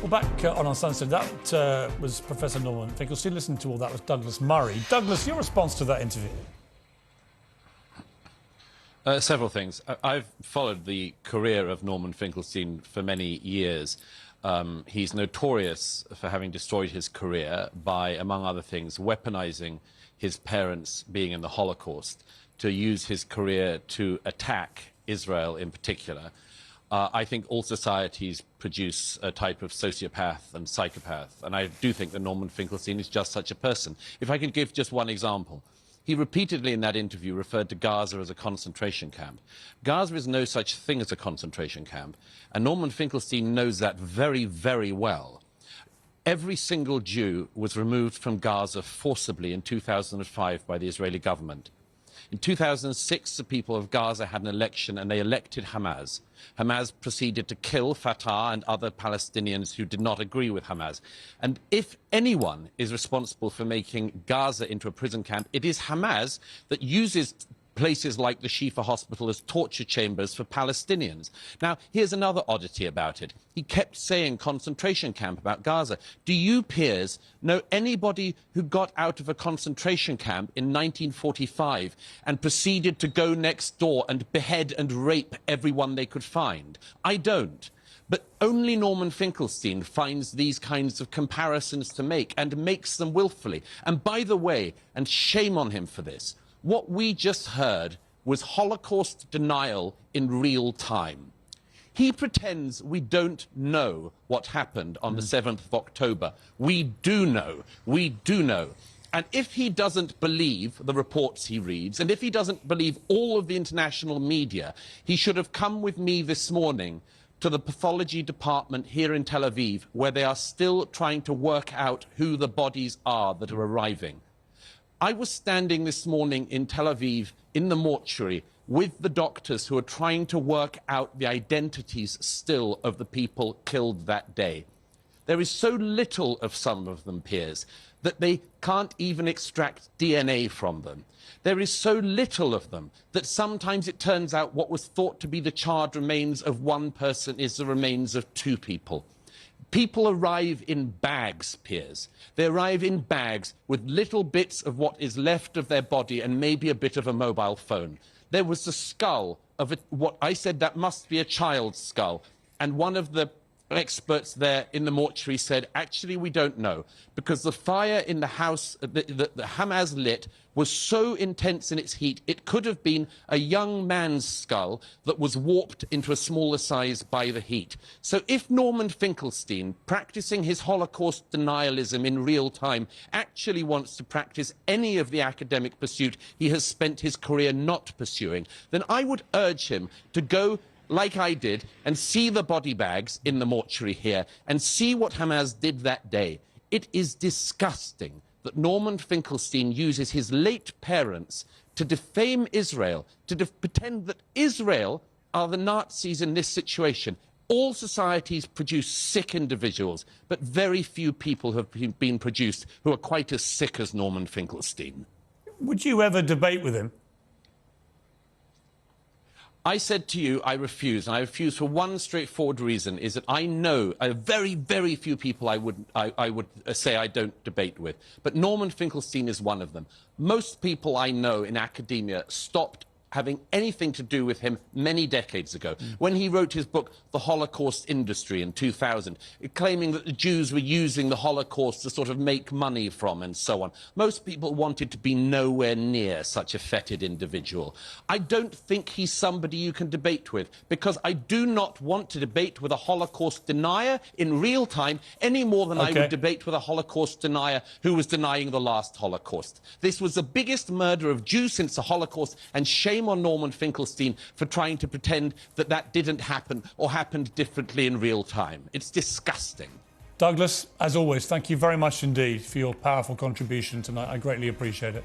Well, back on Uncensored, that was Professor Norman Finkelstein. Listen to all that with Douglas Murray. Douglas, your response to that interview? Several things. I've followed the career of Norman Finkelstein for many years. He's notorious for having destroyed his career by, among other things, weaponizing his parents being in the Holocaust to use his career to attack Israel in particular. I think all societies produce a type of sociopath and psychopath, and I do think that Norman Finkelstein is just such a person. If I could give just one example. He repeatedly in that interview referred to Gaza as a concentration camp. Gaza is no such thing as a concentration camp, and Norman Finkelstein knows that very, very well. Every single Jew was removed from Gaza forcibly in 2005 by the Israeli government. In 2006, the people of Gaza had an election and they elected Hamas. Hamas proceeded to kill Fatah and other Palestinians who did not agree with Hamas. And if anyone is responsible for making Gaza into a prison camp, it is Hamas that uses places like the Shifa hospital as torture chambers for Palestinians. Now, here's another oddity about it. He kept saying concentration camp about Gaza. Do you, Piers, know anybody who got out of a concentration camp in 1945 and proceeded to go next door and behead and rape everyone they could find? I don't. But only Norman Finkelstein finds these kinds of comparisons to make and makes them willfully. And by the way, and shame on him for this, what we just heard was Holocaust denial in real time. He pretends we don't know what happened on the 7th of October. We do know. We do know. And if he doesn't believe the reports he reads, and if he doesn't believe all of the international media, he should have come with me this morning to the pathology department here in Tel Aviv, where they are still trying to work out who the bodies are that are arriving. I was standing this morning in Tel Aviv in the mortuary with the doctors who are trying to work out the identities still of the people killed that day. There is so little of some of them, Piers, that they can't even extract DNA from them. There is so little of them that sometimes it turns out what was thought to be the charred remains of one person is the remains of two people. People arrive in bags, Piers. They arrive in bags with little bits of what is left of their body and maybe a bit of a mobile phone. There was the skull of what I said that must be a child's skull. And one of the experts there in the mortuary said, actually, we don't know, because the fire in the house that Hamas lit was so intense in its heat, it could have been a young man's skull that was warped into a smaller size by the heat. So if Norman Finkelstein, practicing his Holocaust denialism in real time, actually wants to practice any of the academic pursuit he has spent his career not pursuing, then I would urge him to go like I did, and see the body bags in the mortuary here, and see what Hamas did that day. It is disgusting that Norman Finkelstein uses his late parents to defame Israel, to pretend that Israel are the Nazis in this situation. All societies produce sick individuals, but very few people have been produced who are quite as sick as Norman Finkelstein. Would you ever debate with him? I said to you, I refuse, and I refuse for one straightforward reason, is that I know very, very few people I would say I don't debate with, but Norman Finkelstein is one of them. Most people I know in academia stopped having anything to do with him many decades ago, when he wrote his book, The Holocaust Industry, in 2000, claiming that the Jews were using the Holocaust to sort of make money from and so on. Most people wanted to be nowhere near such a fetid individual. I don't think he's somebody you can debate with, because I do not want to debate with a Holocaust denier in real time any more than I would debate with a Holocaust denier who was denying the last Holocaust. This was the biggest murder of Jews since the Holocaust, and shame on Norman Finkelstein for trying to pretend that that didn't happen or happened differently in real time. It's disgusting. Douglas, as always, thank you very much indeed for your powerful contribution tonight. I greatly appreciate it.